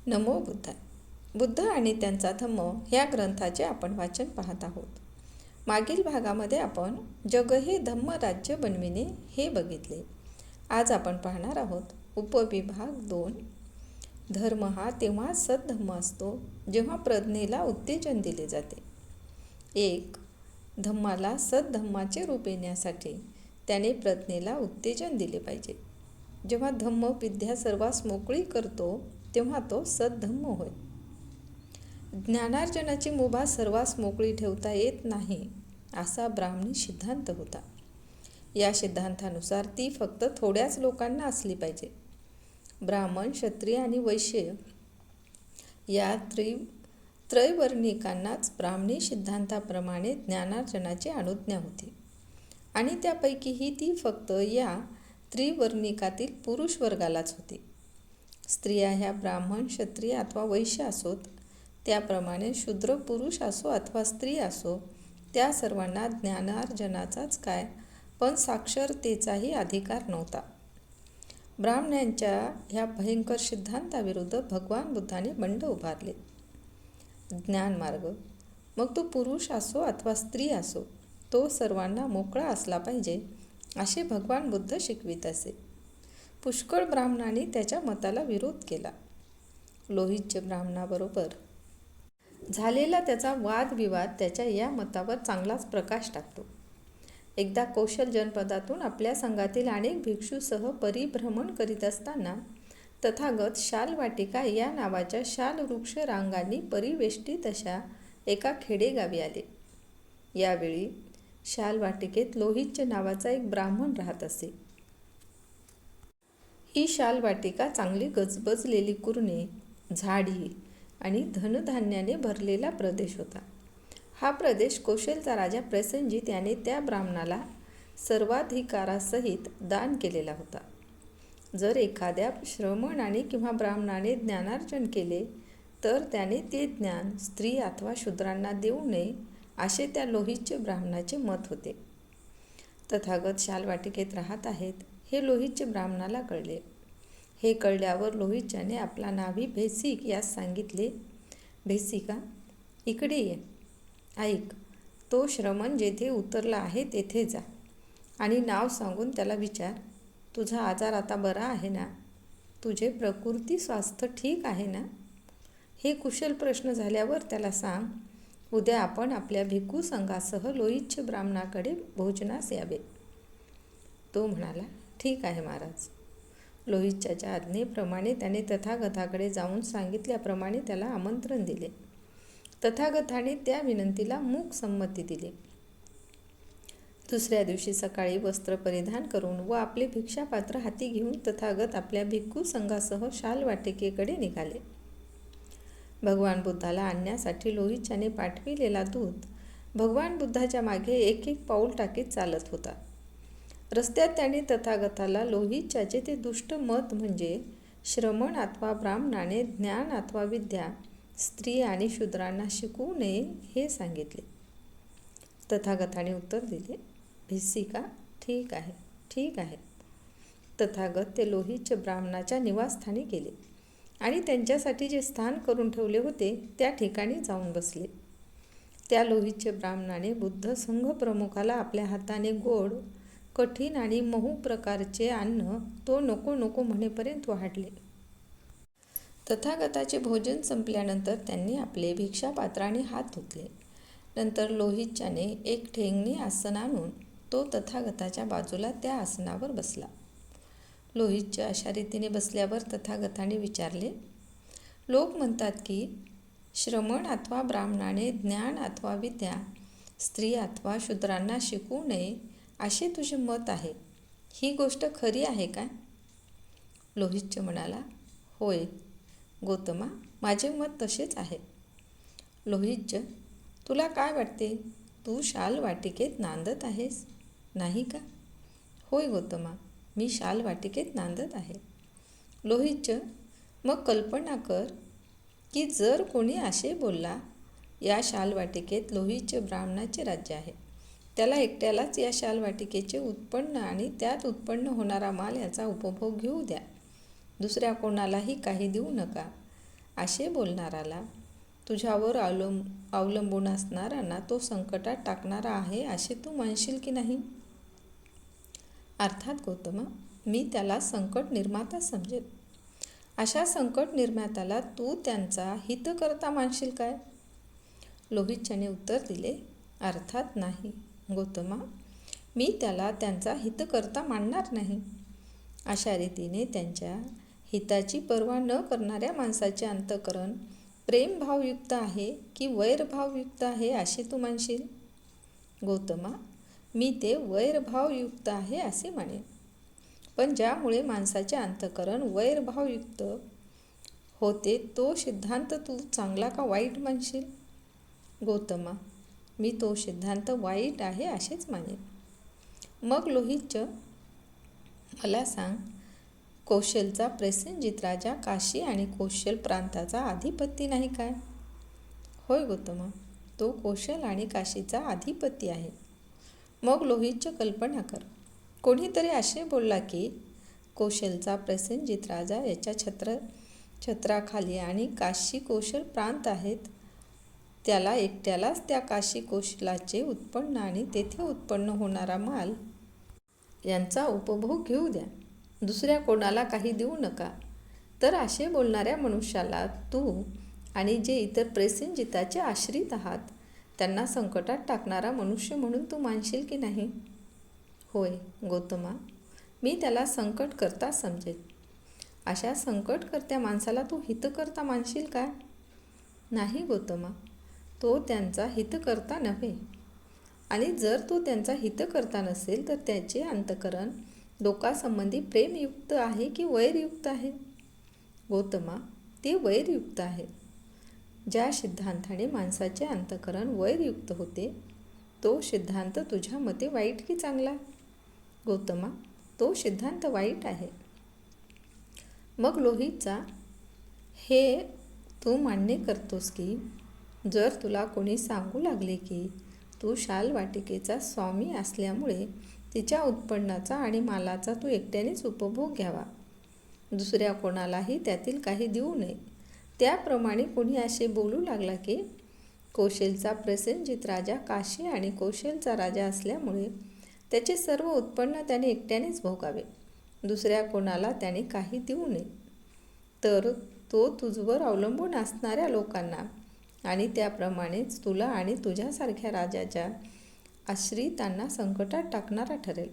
नमो बुद्धाय. बुद्ध आणि त्यांचा धम्म ह्या ग्रंथाचे आपण वाचन पाहत आहोत. मागील भागामध्ये आपण जग हे धम्म राज्य बनविणे हे बघितले. आज आपण पाहणार आहोत उपविभाग 2. धर्म हा तेव्हा सद्धम्म असतो जेव्हा प्रज्ञेला उत्तेजन दिले जाते. 1. धम्माला सद्धम्माचे रूप येण्यासाठी त्याने प्रज्ञेला उत्तेजन दिले पाहिजे. जेव्हा धम्म विद्या सर्वांस मोकळी करतो तेव्हा तो सद्धम्म होय. ज्ञानार्जनाची मुभा सर्वांस मोकळी ठेवता येत नाही असा ब्राह्मणी सिद्धांत होता. या सिद्धांतानुसार ती फक्त थोड्याच लोकांना असली पाहिजे. ब्राह्मण, क्षत्रिय आणि वैश्य या त्रैवर्णिकांनाच ब्राह्मणी सिद्धांताप्रमाणे ज्ञानार्जनाची अनुज्ञा होती आणि त्यापैकीही ती फक्त या त्रिवर्णिकातील पुरुष वर्गालाच होती. स्त्रिया ह्या ब्राह्मण, क्षत्रिय अथवा वैश्य असोत, त्याप्रमाणे शूद्र पुरुष असो अथवा स्त्री असो, त्या सर्वांना ज्ञानार्जनाचाच काय पण साक्षरतेचाही अधिकार नव्हता. ब्राह्मणांच्या ह्या भयंकर सिद्धांताविरुद्ध भगवान बुद्धाने बंड उभारले. ज्ञानमार्ग, मग तो पुरुष असो अथवा स्त्री असो, तो सर्वांना मोकळा असला पाहिजे असे भगवान बुद्ध शिकवित असे. पुष्कळ ब्राह्मणांनी त्याच्या मताला विरोध केला. लोहितच्या ब्राह्मणाबरोबर झालेला त्याचा वादविवाद त्याच्या या मतावर चांगलाच प्रकाश टाकतो. एकदा कौशल जनपदातून आपल्या संघातील अनेक भिक्षूसह परिभ्रमण करीत असताना तथागत शालवाटिका या नावाच्या शालवृक्ष रांगांनी परिवेष्टित अशा एका खेडेगावी आले. यावेळी शालवाटिकेत लोहितच्या नावाचा एक ब्राह्मण राहत असे. ही शालवाटिका चांगली गजबजलेली कुरणे, झाडी आणि धनधान्याने भरलेला प्रदेश होता. हा प्रदेश कौशलचा राजा प्रसेनजित याने त्या ब्राह्मणाला सर्वाधिकारासहित दान केलेला होता. जर एखाद्या श्रमणाने किंवा ब्राह्मणाने ज्ञानार्जन केले तर त्याने ते ज्ञान स्त्री अथवा शूद्रांना देऊ नये असे त्या लोहितच्या ब्राह्मणाचे मत होते. तथागत शालवाटिकेत राहत आहेत हे लोहितच्या ब्राह्मणाला कळले. हे कळल्यावर लोहितच्याने आपला नावी भेसिक यास सांगितले, भेसिका, इकडे ये. ऐक, तो श्रमण जेथे उतरला आहे तेथे जा आणि नाव सांगून त्याला विचार, तुझा आजार आता बरा आहे ना? तुझे प्रकृती स्वास्थ्य ठीक आहे ना? हे कुशल प्रश्न झाल्यावर त्याला सांग, उद्या आपण आपल्या भिक्खू संघासह लोहितच्या ब्राह्मणाकडे भोजनास यावे. तो म्हणाला, ठीक आहे महाराज. लोहितच्या आज्ञेप्रमाणे त्याने तथागताकडे जाऊन सांगितल्याप्रमाणे त्याला आमंत्रण दिले. तथागताने त्या विनंतीला मूक संमती दिली. दुसऱ्या दिवशी सकाळी वस्त्र परिधान करून व आपले भिक्षापात्र हाती घेऊन तथागत आपल्या भिक्खू संघासह शालवाटिकेकडे निघाले. भगवान बुद्धाला आणण्यासाठी लोहितच्याने पाठविलेला दूत भगवान बुद्धाच्या मागे एक एक पाऊल टाकीत चालत होता. रस्त्यात त्याने तथागताला लोहितच्याचे ते दुष्ट मत म्हणजे श्रमण अथवा ब्राह्मणाने ज्ञान अथवा विद्या स्त्री आणि शूद्रांना शिकवू नये हे सांगितले. तथागताने उत्तर दिले, भिस्सिका, ठीक आहे, ठीक आहे. तथागत ते लोहितच्या ब्राह्मणाच्या निवासस्थानी गेले आणि त्यांच्यासाठी जे स्थान करून ठेवले होते त्या ठिकाणी जाऊन बसले. त्या लोहितच्या ब्राह्मणाने बुद्ध संघ प्रमुखाला आपल्या हाताने गोड, कठीण आणि महू प्रकारचे अन्न तो नको नको म्हणेपर्यंत वाढले. तथागताचे भोजन संपल्यानंतर त्यांनी आपले भिक्षापात्राने हात धुतले. नंतर लोहितच्याने एक ठेंगणे आसन आणून तो तथागताच्या बाजूला त्या आसनावर बसला. लोहितच्या अशा रीतीने बसल्यावर तथागताने विचारले, लोक म्हणतात की श्रमण अथवा ब्राह्मणाने ज्ञान अथवा विद्या स्त्री अथवा शूद्रांना शिकवू नये असे तुझे मत आहे. ही गोष्ट खरी आहे काय? लोहितच्या म्हणाला, होय गौतमा, माझे मत तसेच आहे. लोहितच्या, तुला काय वाटते? तू शालवाटिकेत नांदत आहेस, नाही का? होय गौतमा, मी शालवाटिकेत नांदत आहे. लोहितच्या, मग कल्पना कर की जर कोणी असे बोलला, या शालवाटिकेत लोहितच्या ब्राह्मणाचे राज्य आहे, त्याला एकट्यालाच या शालवाटिकेचे उत्पन्न आणि त्यात उत्पन्न होणारा माल याचा उपभोग घेऊ द्या, दुसऱ्या कोणालाही काही देऊ नका. असे बोलणाराला, तुझ्यावर अवलंबून असणाऱ्यांना तो संकटात टाकणारा आहे असे तू म्हणशील की नाही? अर्थात गौतमा, मी त्याला संकट निर्माता समजेल. अशा संकट निर्मात्याला तू त्यांचा हितकर्ता मानशील काय? लोहितच्याने उत्तर दिले, अर्थात नाही गौतमा, मी त्याला त्यांचा हितकर्ता मानणार नाही. अशा रीतीने त्यांच्या हिताची पर्वा न करणाऱ्या माणसाचे अंतःकरण प्रेमभावयुक्त आहे की वैरभावयुक्त आहे असे तू म्हणशील? गौतमा, मी ते वैरभावयुक्त आहे असे मानेन. पण ज्यामुळे माणसाचे अंतःकरण वैरभावयुक्त होते तो सिद्धांत तू चांगला का वाईट म्हणशील? गौतमा, मी तो सिद्धांत वाईट आहे असेच मानेन. मग लोहितच, मला सांग, कौशलचा प्रसेनजित राजा काशी आणि कौशल प्रांताचा अधिपती नाही काय? होय गौतमा, तो कौशल आणि काशीचा अधिपती आहे. मग लोहितच, कल्पना कर, कोणीतरी असे बोलला की कौशलचा प्रसेनजित राजा याच्या छत्राखाली आणि काशी कौशल प्रांत आहेत. त्याला एकट्यालाच त्या काशी कौशलाचे उत्पन्न आणि तेथे उत्पन्न होणारा माल यांचा उपभोग घेऊ द्या, दुसऱ्या कोणाला काही देऊ नका. तर असे बोलणाऱ्या मनुष्याला तू आणि जे इतर प्रसेनजिताचे आश्रित आहात त्यांना संकटात टाकणारा मनुष्य म्हणून तू मानशील की नाही? होय गौतमा, मी त्याला संकटकर्ता समजेल. अशा संकटकर्त्या माणसाला तू हितकर्ता मानशील काय? नाही गौतमा, तो त्यांचा हितकर्ता नव्हे. आणि जर तो त्यांचा हितकर्ता नसेल तर त्याचे अंतःकरण लोकांसंबंधी प्रेमयुक्त आहे की वैरयुक्त आहे? गौतमा, ते वैरयुक्त आहे. ज्या सिद्धांताने माणसाचे अंतःकरण वैरयुक्त होते तो सिद्धांत तुझ्या मते वाईट की चांगला? गौतमा, तो सिद्धांत वाईट आहे. मग लोहितचा, हे तू मान्य करतोस की जर तुला कोणी सांगू लागले की तू शालवाटिकेचा स्वामी असल्यामुळे तिच्या उत्पन्नाचा आणि मालाचा तू एकट्यानेच उपभोग घ्यावा, दुसऱ्या कोणालाही त्यातील काही देऊ नये, त्याप्रमाणे कोणी असे बोलू लागला की कौशलचा प्रसेनजित राजा काशी आणि कौशलचा राजा असल्यामुळे त्याचे सर्व उत्पन्न त्याने एकट्यानेच भोगावे, दुसऱ्या कोणाला त्याने काही देऊ नये, तर तो तुझवर अवलंबून असणाऱ्या लोकांना आणि त्याप्रमाणेच तुला आणि तुझ्यासारख्या राजाच्या आश्रितांना संकटात टाकणारा ठरेल.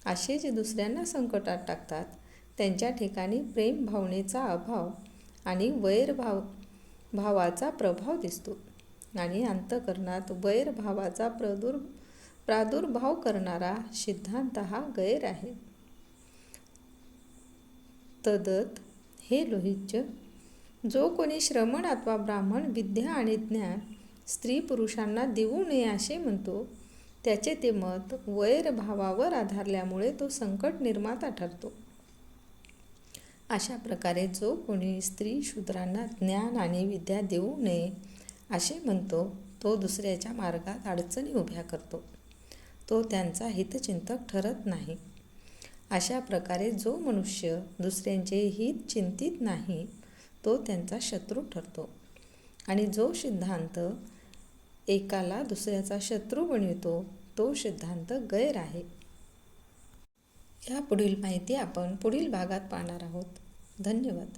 असे जे दुसऱ्यांना संकटात टाकतात त्यांच्या ठिकाणी प्रेम भावनेचा अभाव आणि वैरभावाचा प्रभाव दिसतो आणि अंतःकरणात वैरभावाचा प्रादुर्भाव करणारा सिद्धांत हा गैर आहे. तद्वत हे लोहितच, जो कोणी श्रमण अथवा ब्राह्मण विद्या आणि ज्ञान स्त्री पुरुषांना देऊ नये असे म्हणतो त्याचे ते मत वैरभावावर आधारल्यामुळे तो संकट निर्माता ठरतो. अशा प्रकारे जो कोणी स्त्री शूद्रांना ज्ञान आणि विद्या देऊ नये असे म्हणतो तो दुसऱ्याच्या मार्गात अडचणी उभ्या करतो, तो त्यांचा हितचिंतक ठरत नाही. अशा प्रकारे जो मनुष्य दुसऱ्यांचे हित चिंतित नाही तो त्यांचा शत्रू ठरतो आणि जो सिद्धांत एकाला दुसऱ्याचा शत्रू बनवितो तो सिद्धांत गैर आहे. या पुढील माहिती आपण पुढील भागात पाहणार आहोत. धन्यवाद.